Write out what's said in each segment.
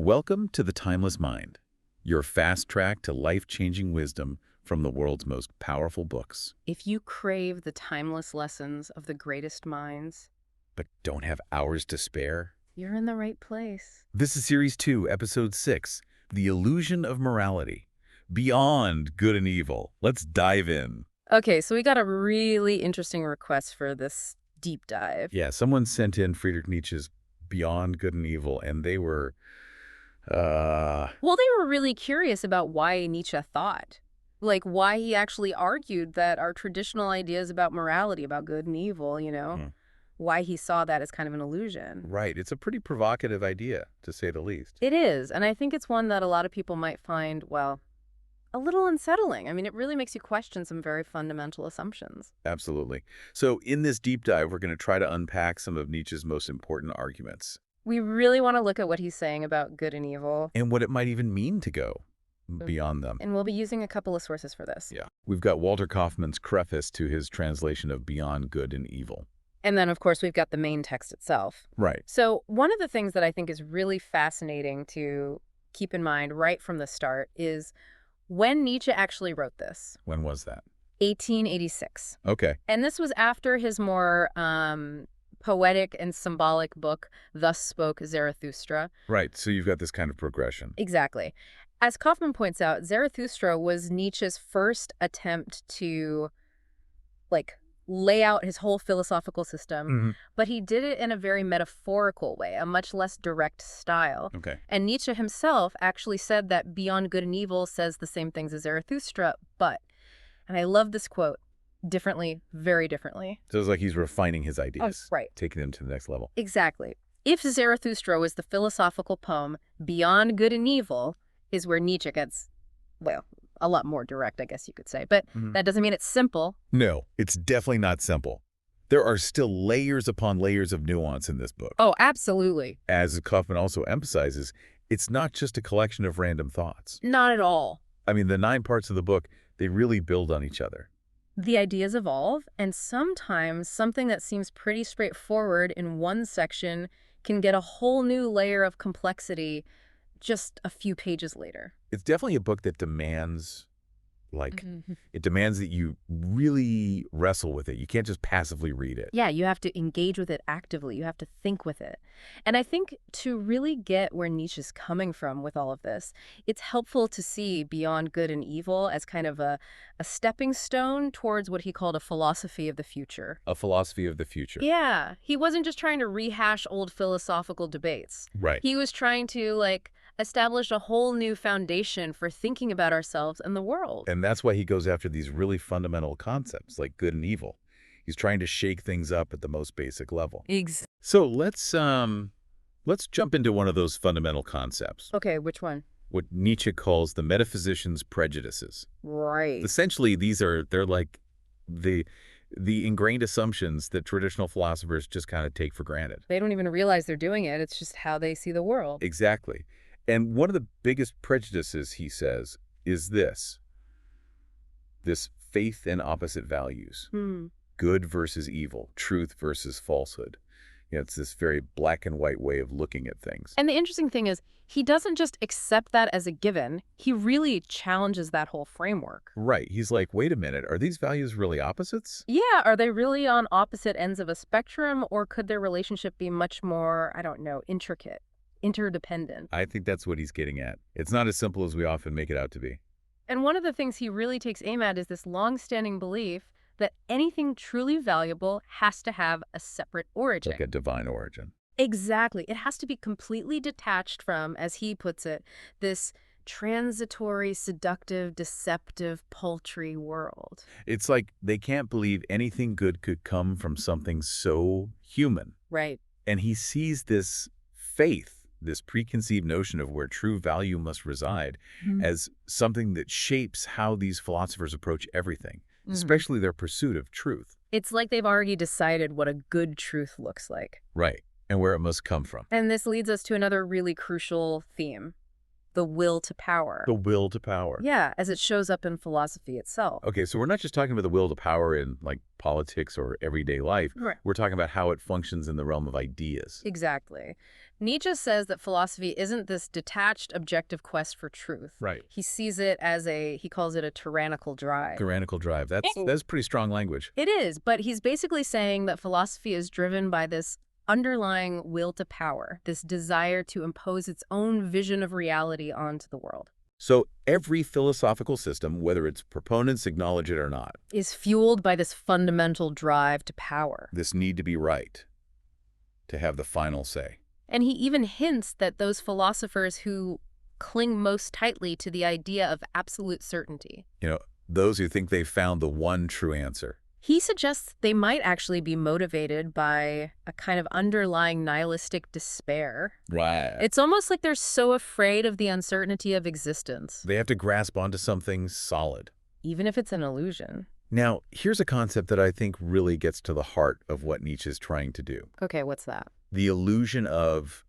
Welcome to The Timeless Mind, your fast track to life-changing wisdom from the world's most powerful books. If you crave the timeless lessons of the greatest minds, But don't have hours to spare? you're in the right place. This is Series 2, Episode 6, The Illusion of Morality, Beyond Good and Evil. Let's dive in. Okay, so we got a really interesting request for this deep dive. Yeah, someone sent in Friedrich Nietzsche's Beyond Good and Evil, and they were, Well, they were really curious about why Nietzsche thought. Like, why he actually argued that our traditional ideas about morality, about good and evil, why he saw that as kind of an illusion. right. It's a pretty provocative idea, to say the least. It is, and I think it's one that a lot of people might find, well, a little unsettling. I mean, it really makes you question some very fundamental assumptions. Absolutely. So in this deep dive, we're going to try to unpack some of Nietzsche's most important arguments We really want to look at what he's saying about good and evil, and what it might even mean to go beyond them. and we'll be using a couple of sources for this. Yeah. We've got Walter Kaufmann's preface to his translation of Beyond Good and Evil. And then, of course, we've got the main text itself. Right. So one of the things that I think is really fascinating to keep in mind right from the start is when Nietzsche actually wrote this, When was that? 1886. Okay. And this was after his more poetic and symbolic book, Thus Spoke Zarathustra. Right. So you've got this kind of progression. Exactly. As Kaufman points out, Zarathustra was Nietzsche's first attempt to, lay out his whole philosophical system, but he did it in a very metaphorical way, a much less direct style. Okay. And Nietzsche himself actually said that Beyond Good and Evil says the same things as Zarathustra, but, and I love this quote, differently, very differently. So it's like he's refining his ideas. Right. Taking them to the next level. Exactly. If Zarathustra was the philosophical poem, Beyond Good and Evil is where Nietzsche gets, well, a lot more direct, I guess you could say. But that doesn't mean it's simple. No, it's definitely not simple. There are still layers upon layers of nuance in this book. Oh, absolutely. As Kaufman also emphasizes, it's not just a collection of random thoughts. Not at all. I mean, the 9 parts of the book, they really build on each other. The ideas evolve, and sometimes something that seems pretty straightforward in one section can get a whole new layer of complexity just a few pages later. It's definitely a book that demands, it demands that you really wrestle with it. You can't just passively read it. Yeah, you have to engage with it actively. You have to think with it. And I think to really get where Nietzsche's coming from with all of this, it's helpful to see Beyond Good and Evil as kind of a stepping stone towards what he called a philosophy of the future. A philosophy of the future. Yeah, he wasn't just trying to rehash old philosophical debates. Right. He was trying to, establish a whole new foundation for thinking about ourselves and the world. And that's why he goes after these really fundamental concepts like good and evil. He's trying to shake things up at the most basic level. So let's jump into one of those fundamental concepts. Okay, which one? What Nietzsche calls the metaphysician's prejudices. Right. Essentially, they're like the ingrained assumptions that traditional philosophers just kind of take for granted. They don't even realize they're doing it. It's just how they see the world. Exactly. And one of the biggest prejudices, he says, is this faith in opposite values. Good versus evil, truth versus falsehood. It's this very black and white way of looking at things. And the interesting thing is, he doesn't just accept that as a given. He really challenges that whole framework. Right. He's like, wait a minute, are these values really opposites? Yeah, are they really on opposite ends of a spectrum, or could their relationship be much more, intricate, interdependent? I think that's what he's getting at. It's not as simple as we often make it out to be. And one of the things he really takes aim at is this long-standing belief that anything truly valuable has to have a separate origin. Like a divine origin. Exactly. It has to be completely detached from, as he puts it, this transitory, seductive, deceptive, paltry world. It's like they can't believe anything good could come from something so human. Right. And he sees this faith, this preconceived notion of where true value must reside, as something that shapes how these philosophers approach everything, especially their pursuit of truth. It's like they've already decided what a good truth looks like. Right. And where it must come from. And this leads us to another really crucial theme, the will to power. The will to power. Yeah, as it shows up in philosophy itself. Okay, so we're not just talking about the will to power in politics or everyday life. Right. We're talking about how it functions in the realm of ideas. Exactly. Nietzsche says that philosophy isn't this detached, objective quest for truth. Right. He sees it as he calls it a tyrannical drive. Tyrannical drive. That's pretty strong language. It is, but he's basically saying that philosophy is driven by this underlying will to power, this desire to impose its own vision of reality onto the world. So every philosophical system, whether its proponents acknowledge it or not, Is fueled by this fundamental drive to power. this need to be right, to have the final say. And he even hints that those philosophers who cling most tightly to the idea of absolute certainty, Those who think they've found the one true answer. he suggests they might actually be motivated by a kind of underlying nihilistic despair. Right. It's almost like they're so afraid of the uncertainty of existence, They have to grasp onto something solid. even if it's an illusion. Now, here's a concept that I think really gets to the heart of what Nietzsche is trying to do. Okay, what's that? The illusion of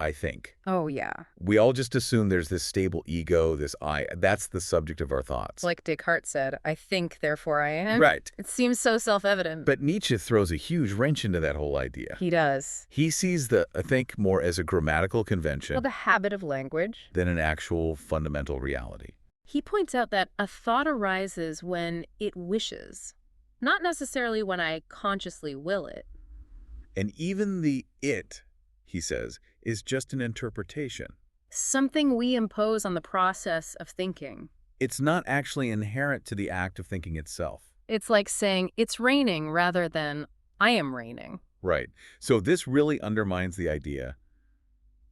I think. Oh, yeah. We all just assume there's this stable ego, this I. That's the subject of our thoughts. Like Descartes said, I think, therefore I am. Right. It seems so self-evident. But Nietzsche throws a huge wrench into that whole idea. He does. He sees the I think more as a grammatical convention Well, the habit of language. than an actual fundamental reality. He points out that a thought arises when it wishes, not necessarily when I consciously will it. And even the it, he says, is just an interpretation. Something we impose on the process of thinking. It's not actually inherent to the act of thinking itself. It's like saying, it's raining rather than, I am raining. Right. So this really undermines the idea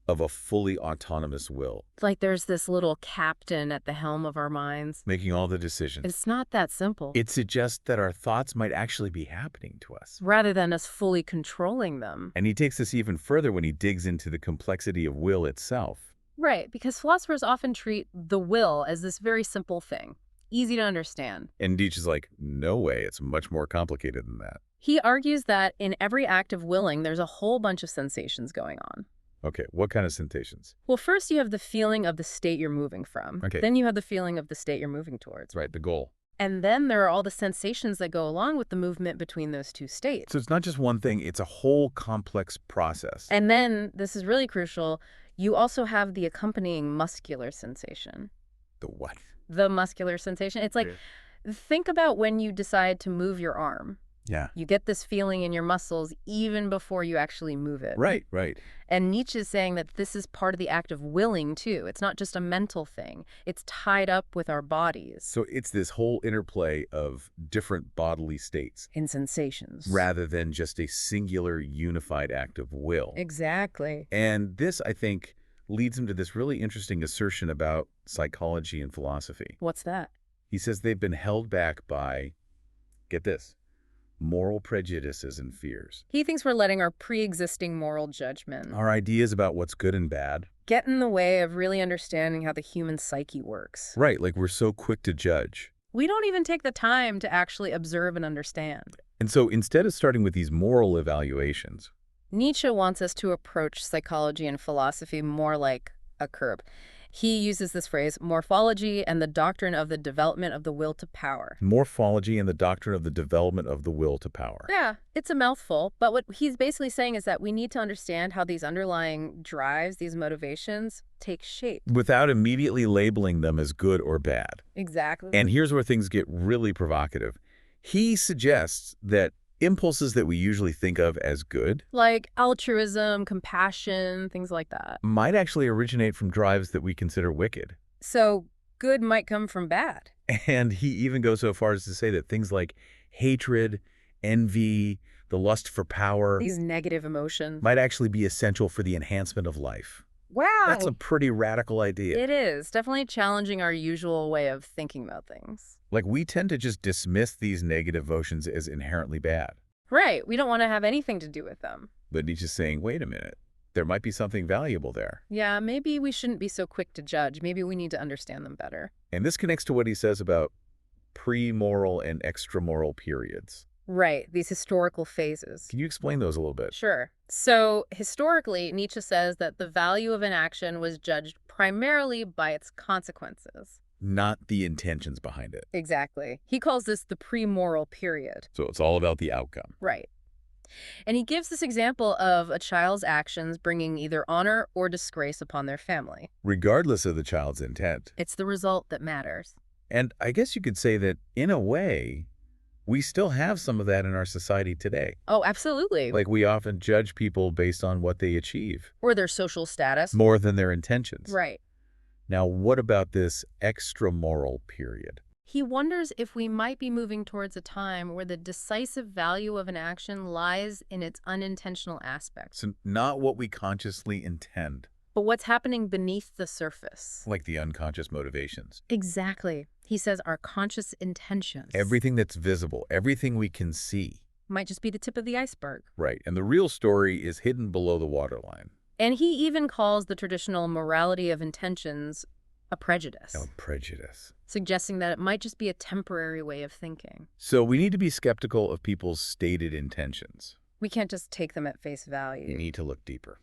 of a fully autonomous will, Like there's this little captain at the helm of our minds. making all the decisions. It's not that simple. It suggests that our thoughts might actually be happening to us. Rather than us fully controlling them. And he takes this even further when he digs into the complexity of will itself. Right, because philosophers often treat the will as this very simple thing, easy to understand. And Nietzsche's like, no way, it's much more complicated than that. He argues that in every act of willing, there's a whole bunch of sensations going on. Okay, what kind of sensations? Well, first you have the feeling of the state you're moving from. Okay. Then you have the feeling of the state you're moving towards. Right, the goal. And then there are all the sensations that go along with the movement between those two states. So it's not just one thing, it's a whole complex process. And then, this is really crucial, you also have the accompanying muscular sensation. The what? The muscular sensation. It's like, think about when you decide to move your arm. Yeah. You get this feeling in your muscles even before you actually move it. Right, right. And Nietzsche is saying that this is part of the act of willing, too. It's not just a mental thing. It's tied up with our bodies. So it's this whole interplay of different bodily states In sensations. rather than just a singular unified act of will. Exactly. And this, I think, leads him to this really interesting assertion about psychology and philosophy. What's that? He says they've been held back by, get this, moral prejudices and fears. He thinks we're letting our pre-existing moral judgment Our ideas about what's good and bad. get in the way of really understanding how the human psyche works. Right, like we're so quick to judge. We don't even take the time to actually observe and understand. And so instead of starting with these moral evaluations, Nietzsche wants us to approach psychology and philosophy more like a curb. He uses this phrase, morphology and the doctrine of the development of the will to power. morphology and the doctrine of the development of the will to power. Yeah, it's a mouthful, but what he's basically saying is that we need to understand how these underlying drives, these motivations, take shape. Without immediately labeling them as good or bad. Exactly. And here's where things get really provocative. He suggests that impulses that we usually think of as good like altruism, compassion, things like that. might actually originate from drives that we consider wicked. So good might come from bad. And he even goes so far as to say that things like hatred, envy, the lust for power These negative emotions. might actually be essential for the enhancement of life. Wow. That's a pretty radical idea. It is. Definitely challenging our usual way of thinking about things. Like, we tend to just dismiss these negative emotions as inherently bad. Right. We don't want to have anything to do with them. But Nietzsche's saying, wait a minute, there might be something valuable there. Yeah, maybe we shouldn't be so quick to judge. Maybe we need to understand them better. And this connects to what he says about pre-moral and extra-moral periods. Right. These historical phases. Can you explain those a little bit? Sure. So historically, Nietzsche says that the value of an action was judged primarily by its consequences. Not the intentions behind it. Exactly. He calls this the pre-moral period. So it's all about the outcome. Right. And he gives this example of a child's actions bringing either honor or disgrace upon their family. Regardless of the child's intent. It's the result that matters. And I guess you could say that, in a way, we still have some of that in our society today. Oh, absolutely. Like, we often judge people based on what they achieve. Or their social status. More than their intentions. Right. Now, what about this extra-moral period? He wonders if we might be moving towards a time where the decisive value of an action lies in its unintentional aspects. So not what we consciously intend. But what's happening beneath the surface. Like the unconscious motivations. Exactly. He says our conscious intentions. Everything that's visible, everything we can see. Might just be the tip of the iceberg. Right. And the real story is hidden below the waterline. And he even calls the traditional morality of intentions a prejudice. Oh, prejudice. Suggesting that it might just be a temporary way of thinking. So we need to be skeptical of people's stated intentions. We can't just take them at face value. You need to look deeper.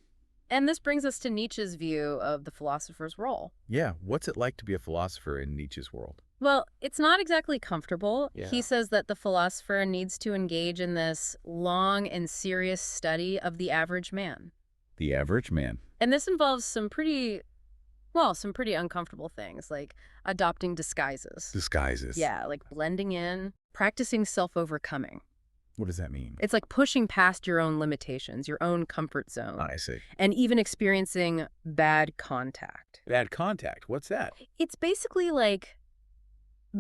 And this brings us to Nietzsche's view of the philosopher's role. Yeah, what's it like to be a philosopher in Nietzsche's world? Well, it's not exactly comfortable. Yeah. He says that the philosopher needs to engage in this long and serious study of the average man. The average man. And this involves some pretty uncomfortable things, like adopting disguises. Disguises. Yeah, like blending in, practicing self-overcoming. What does that mean? It's like pushing past your own limitations, your own comfort zone. I see. And even experiencing bad contact. Bad contact. What's that? It's basically like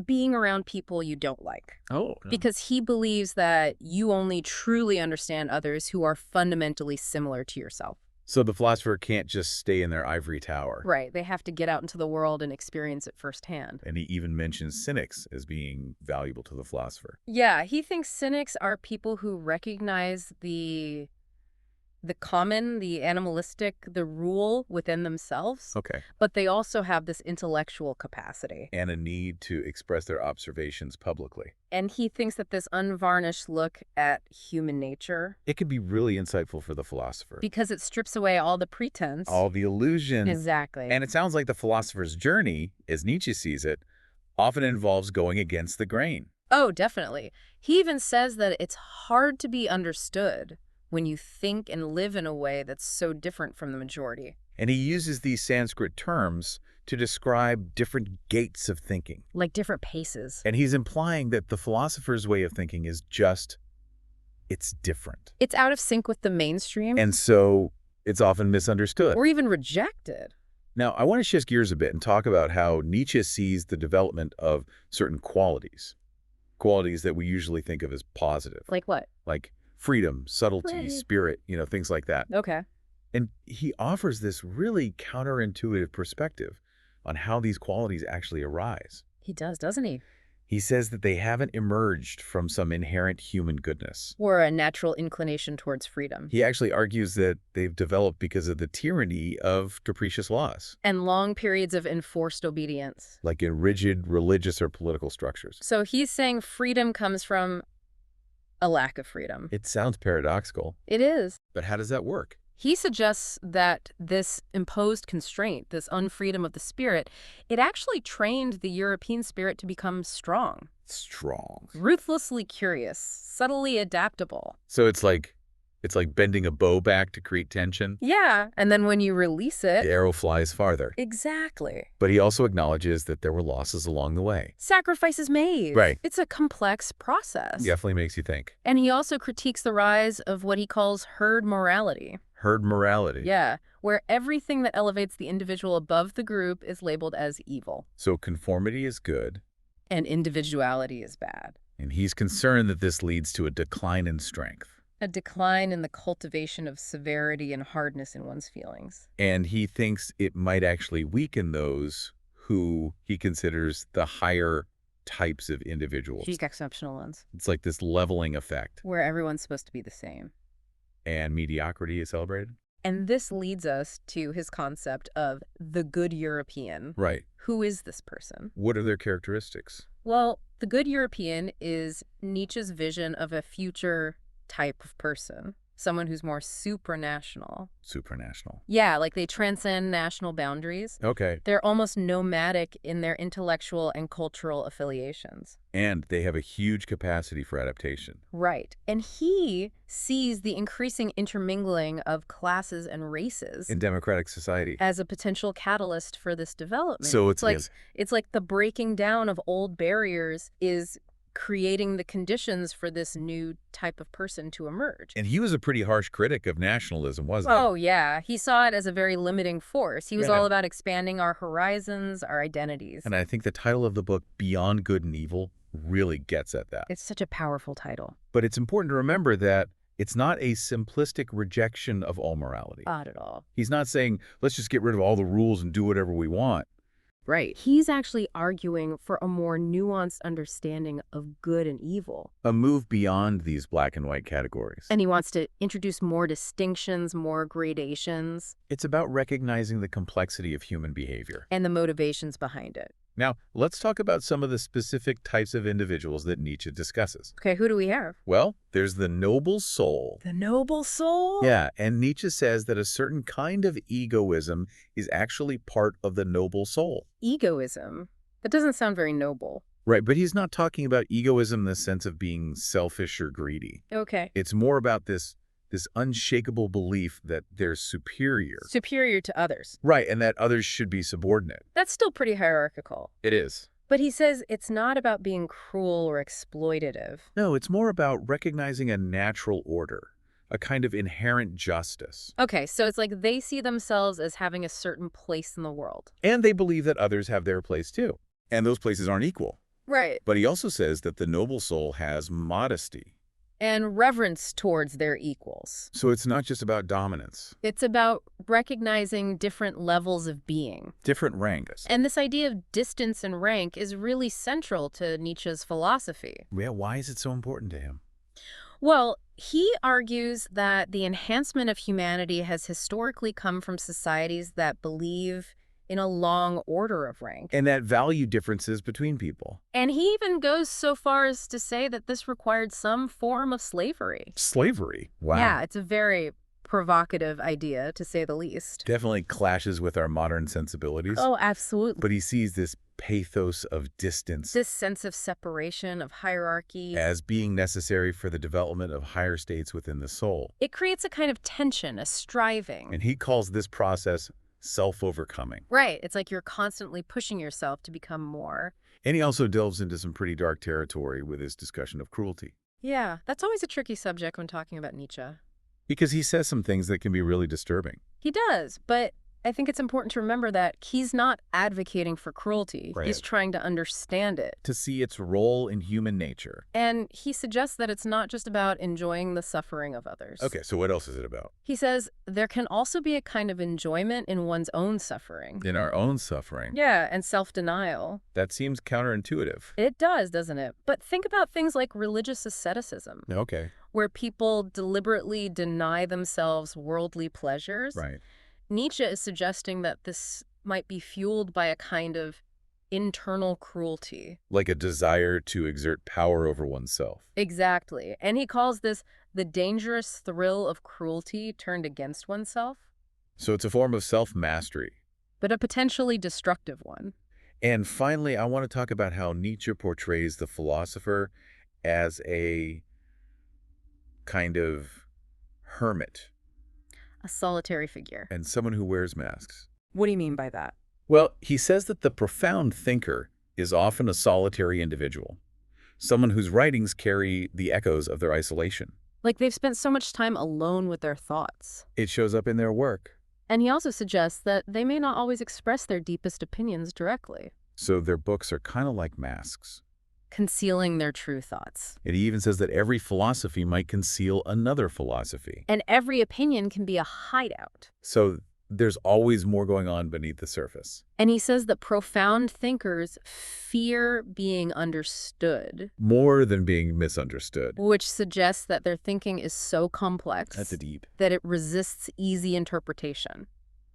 being around people you don't like. Oh. Because he believes that you only truly understand others who are fundamentally similar to yourself. So the philosopher can't just stay in their ivory tower. Right. They have to get out into the world and experience it firsthand. And he even mentions cynics as being valuable to the philosopher. Yeah, he thinks cynics are people who recognize the common, the animalistic, the rule within themselves. Okay. But they also have this intellectual capacity. And a need to express their observations publicly. And he thinks that this unvarnished look at human nature, It can be really insightful for the philosopher. because it strips away all the pretense. All the illusion. Exactly. And it sounds like the philosopher's journey, as Nietzsche sees it, often involves going against the grain. Oh, definitely. He even says that it's hard to be understood when you think and live in a way that's so different from the majority. And he uses these Sanskrit terms to describe different gates of thinking. Like different paces. And he's implying that the philosopher's way of thinking is just, it's different. It's out of sync with the mainstream. And so it's often misunderstood. Or even rejected. Now, I want to shift gears a bit and talk about how Nietzsche sees the development of certain qualities. Qualities that we usually think of as positive. Like what? Like freedom, subtlety, Right. spirit, things like that. Okay. And he offers this really counterintuitive perspective on how these qualities actually arise. He does, doesn't he? He says that they haven't emerged from some inherent human goodness. Or a natural inclination towards freedom. He actually argues that they've developed because of the tyranny of capricious laws, And long periods of enforced obedience. like in rigid religious or political structures. So he's saying freedom comes from a lack of freedom. It sounds paradoxical, It is. but how does that work? He suggests that this imposed constraint, this unfreedom of the spirit, it actually trained the European spirit to become strong, Strong. ruthlessly curious, subtly adaptable. So it's like bending a bow back to create tension. Yeah, and then when you release it... The arrow flies farther. Exactly. But he also acknowledges that there were losses along the way. Sacrifices made. Right. It's a complex process. Definitely makes you think. And he also critiques the rise of what he calls herd morality. Herd morality. Yeah, where everything that elevates the individual above the group is labeled as evil. So conformity is good. And individuality is bad. And he's concerned that this leads to a decline in strength. A decline in the cultivation of severity and hardness in one's feelings. And he thinks it might actually weaken those who he considers the higher types of individuals. The exceptional ones. It's like this leveling effect. Where everyone's supposed to be the same. And mediocrity is celebrated? And this leads us to his concept of the good European. Right. Who is this person? What are their characteristics? Well, the good European is Nietzsche's vision of a future type of person. someone who's more supranational. Supranational. Yeah, like they transcend national boundaries. Okay. They're almost nomadic in their intellectual and cultural affiliations. And they have a huge capacity for adaptation. Right. And he sees the increasing intermingling of classes and races In democratic society. as a potential catalyst for this development. So It's like the breaking down of old barriers is creating the conditions for this new type of person to emerge. And he was a pretty harsh critic of nationalism, wasn't he? Oh, yeah. He saw it as a very limiting force. He was Yeah. all about expanding our horizons, our identities. And I think the title of the book, Beyond Good and Evil, really gets at that. It's such a powerful title. But it's important to remember that it's not a simplistic rejection of all morality. Not at all. He's not saying, let's just get rid of all the rules and do whatever we want. Right. He's actually arguing for a more nuanced understanding of good and evil. A move beyond these black and white categories. And he wants to introduce more distinctions, more gradations. It's about recognizing the complexity of human behavior. And the motivations behind it. Now, let's talk about some of the specific types of individuals that Nietzsche discusses. Okay, who do we have? Well, there's the noble soul. The noble soul? Yeah, and Nietzsche says that a certain kind of egoism is actually part of the noble soul. Egoism? That doesn't sound very noble. Right, but he's not talking about egoism in the sense of being selfish or greedy. Okay. It's more about this unshakable belief that they're superior. Superior to others. Right, and that others should be subordinate. That's still pretty hierarchical. It is. But he says it's not about being cruel or exploitative. No, it's more about recognizing a natural order, a kind of inherent justice. Okay, so it's like they see themselves as having a certain place in the world. And they believe that others have their place too. And those places aren't equal. Right. But he also says that the noble soul has modesty. And reverence towards their equals. So it's not just about dominance. It's about recognizing different levels of being. Different ranks. And this idea of distance and rank is really central to Nietzsche's philosophy. Yeah, why is it so important to him? Well, he argues that the enhancement of humanity has historically come from societies that believe in a long order of rank. And that value differences between people. And he even goes so far as to say that this required some form of slavery. Slavery? Wow. Yeah, it's a very provocative idea, to say the least. Definitely clashes with our modern sensibilities. Oh, absolutely. But he sees this pathos of distance. This sense of separation, of hierarchy. As being necessary for the development of higher states within the soul. It creates a kind of tension, a striving. And he calls this process self-overcoming. Right. It's like you're constantly pushing yourself to become more. And he also delves into some pretty dark territory with his discussion of cruelty. Yeah, that's always a tricky subject when talking about Nietzsche. Because he says some things that can be really disturbing. He does, but I think it's important to remember that he's not advocating for cruelty. Right. He's trying to understand it. To see its role in human nature. And he suggests that it's not just about enjoying the suffering of others. Okay, so what else is it about? He says there can also be a kind of enjoyment in one's own suffering. In our own suffering. Yeah, and self-denial. That seems counterintuitive. It does, doesn't it? But think about things like religious asceticism, Okay. where people deliberately deny themselves worldly pleasures. Right. Nietzsche is suggesting that this might be fueled by a kind of internal cruelty. Like a desire to exert power over oneself. Exactly. And he calls this the dangerous thrill of cruelty turned against oneself, So it's a form of self-mastery. but a potentially destructive one. And finally, I want to talk about how Nietzsche portrays the philosopher as a kind of hermit A solitary figure. and someone who wears masks. What do you mean by that? Well, he says that the profound thinker is often a solitary individual, someone whose writings carry the echoes of their isolation. Like they've spent so much time alone with their thoughts. It shows up in their work. And he also suggests that they may not always express their deepest opinions directly, So their books are kind of like masks. concealing their true thoughts. And he even says that every philosophy might conceal another philosophy. And every opinion can be a hideout. So there's always more going on beneath the surface. And he says that profound thinkers fear being understood, More than being misunderstood. which suggests that their thinking is so complex That's a deep. that it resists easy interpretation.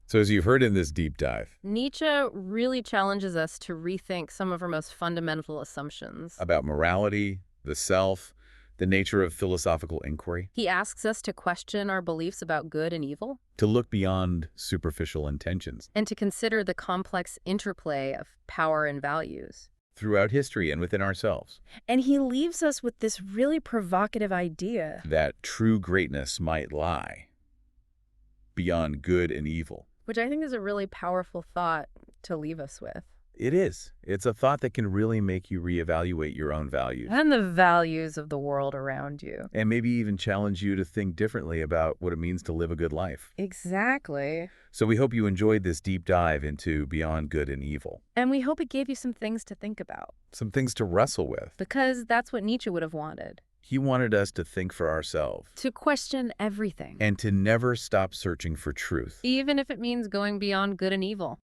So as you've heard in this deep dive Nietzsche really challenges us to rethink some of our most fundamental assumptions. about morality, the self, the nature of philosophical inquiry, He asks us to question our beliefs about good and evil, to look beyond superficial intentions. and to consider the complex interplay of power and values. Throughout history and within ourselves, And he leaves us with this really provocative idea. that true greatness might lie beyond good and evil. Which I think is a really powerful thought to leave us with. It is. It's a thought that can really make you reevaluate your own values. And the values of the world around you. And maybe even challenge you to think differently about what it means to live a good life. Exactly. So we hope you enjoyed this deep dive into Beyond Good and Evil. And we hope it gave you some things to think about. Some things to wrestle with. Because that's what Nietzsche would have wanted. He wanted us to think for ourselves. To question everything. And to never stop searching for truth. Even if it means going beyond good and evil.